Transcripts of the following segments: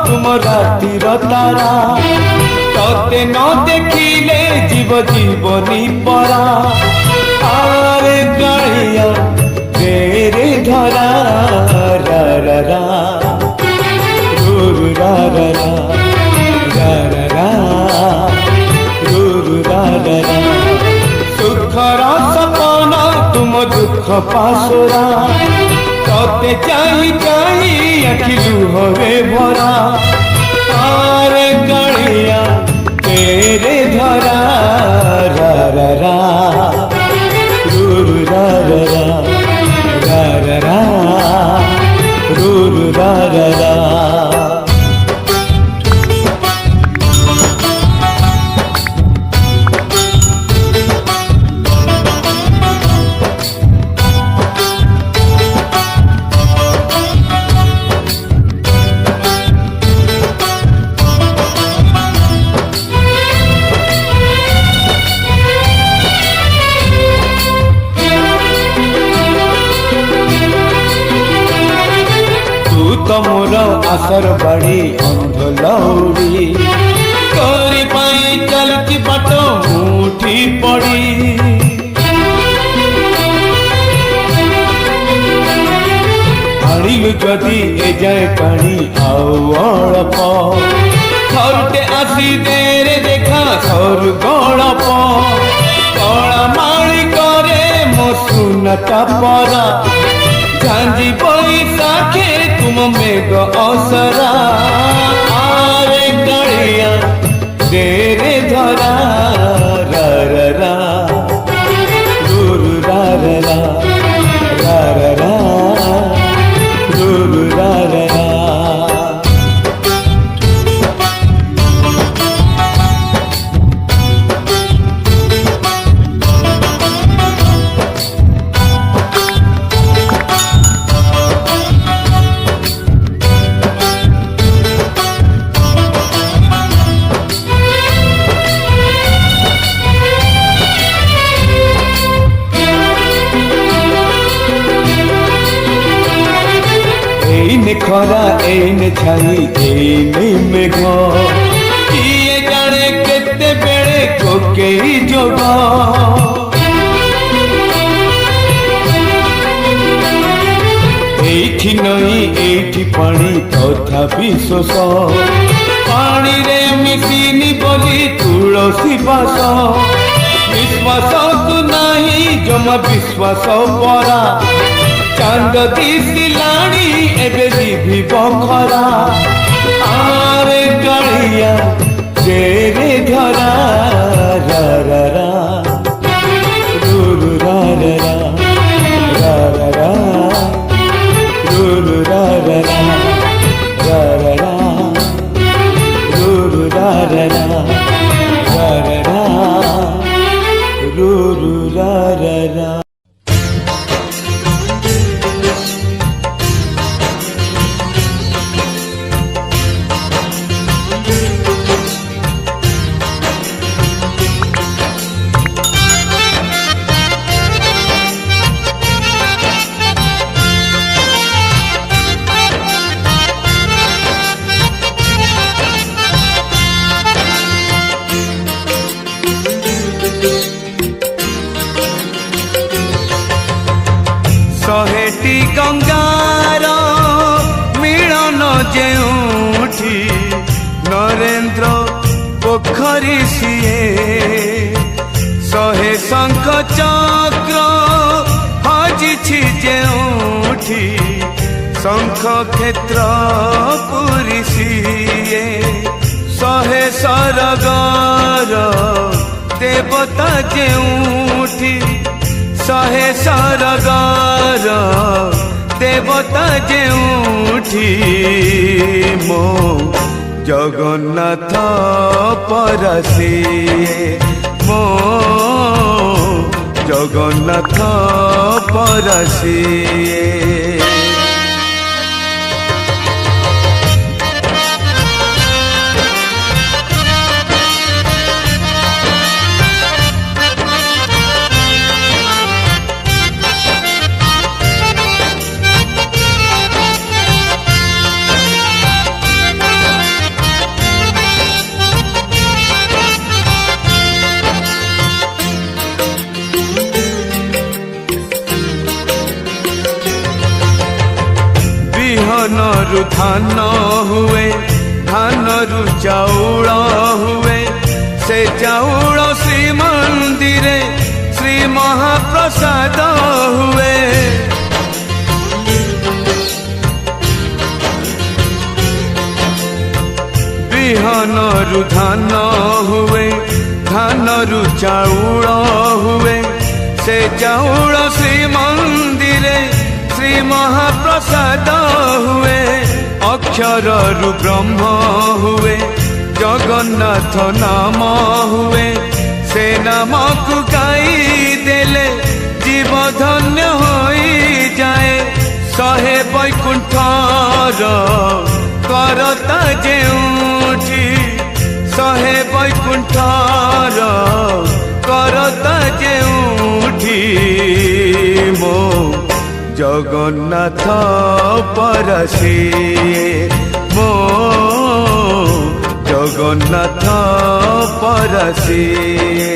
तुम रातिर तारा तोते न देखिले जीव जीवनी परा आरे कालिया तेरे धरा रा रा रा रू रा रा रा रा रा रा रू रा रा रा सुखर सपना तुम दुख पासुरा तोते चाही चाही आखि लुहरे भरा आरे कालिया तेरे धरा रा रा रा रू रा रा रा रा रा रा रू रा रा रा तमोर आसर बाड़ी अंध लौड़ी तोरी पाई चलती बाट मुठी पड़ी आनिलु जदि ए जाए पानी आउ अल्प थरटे आसी देरे देखा सर गड़प कला माली करे मो सुनता परा झांझी बैसाखे तुम मेघ असरा आरे कालिया तेरे धरा रा रा रा रू रा रा रा रा रा रा रू रा रा रा खरा एने छाई एने मेघ किए जाने केते बेले कोकेई जोग एठी नई एठी पानी तथापि शोष पानी रे मिसिनी बोली तुलसी बास विश्वास तु नहीं जमा विश्वास परा चांद दिसिलाणी एबे जीवी बखरा आरे कालिया तेरे धरा रा रा रा रू रा रा रा रा रा रा रू रा रा रा रा रा रा रू रा रा रा रा रा रा रू रा रा रा सहेटी गंगार मिलन जेउठी नरेंद्र पोखरी सीए सहे शंख चक्र हजिछि जेउठी शंख क्षेत्र पुरी सीए सहे सरगर देवता जेउठी सहे सरगर देवता जेउठी मो जगन्नाथ परसिए मो जगन्नाथ परसिए रु धान हुए धान रु चाउल हुए से चाउल श्री मंदिर श्री महाप्रसाद हुए बिहन रु धान हुए धान रु चाउल हुए से चाउल श्री मंदिर श्री महाप्रसाद हुए अक्षर रु ब्रह्म हुए जगन्नाथ नाम हुए से नाम को गाई देले जीव धन्य होई जाए सहे वैकुंठर करता जेउठी सहे वैकुंठर करता जेउठी मो जगन्नाथ परसिए मो जगन्नाथ परसिए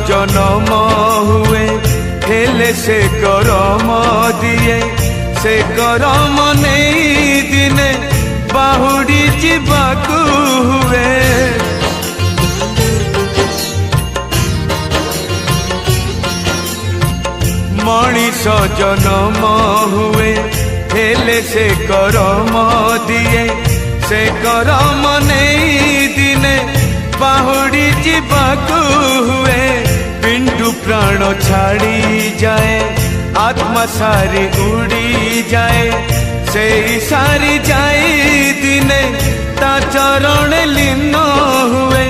जन्म हुए हेले से करम दिए से करम नहीं दिने बाहुड़ी जीवाकू हुए मनीष जन्म हुए हेले से करम दिए से करम नहीं दिने बाहुड़ी जीवाकू हुए पिंडु प्राण छाड़ी जाए आत्मा सारी उड़ी जाए से सारी जाए दिने ता चरण लीन हुए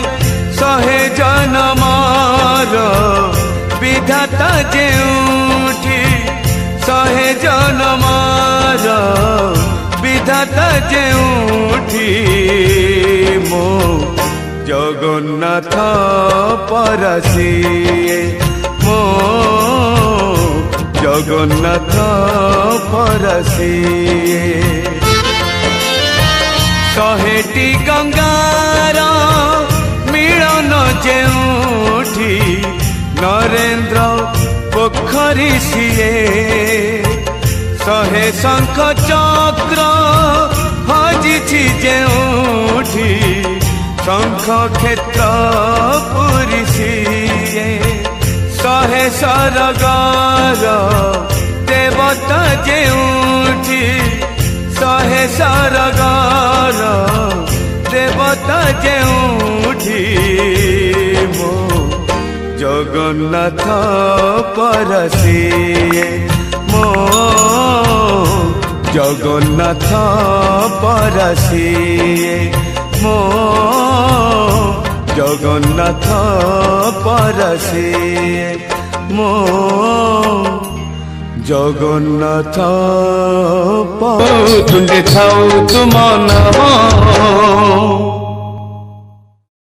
सहे जनमार विधाता जेउठी सहे जनमार विधाता जेउठी मो जगन्नाथ परसिए मो जगन्नाथ परसिए शहेटी गंगार मिलन जेउठी नरेंद्र पोखरी सिए शहे शंख चक्र हजिछि जेउठी शंख क्षेत्र पुरी सिए शहे सरगार देवता जेउठी शहे सरगार देवता जेउठी मो जगन्नाथ परसिए मो जगन्नाथ परसिए मो जगन्नाथ परसिए मो जगन्नाथ तुंडे थाउ तुम नाम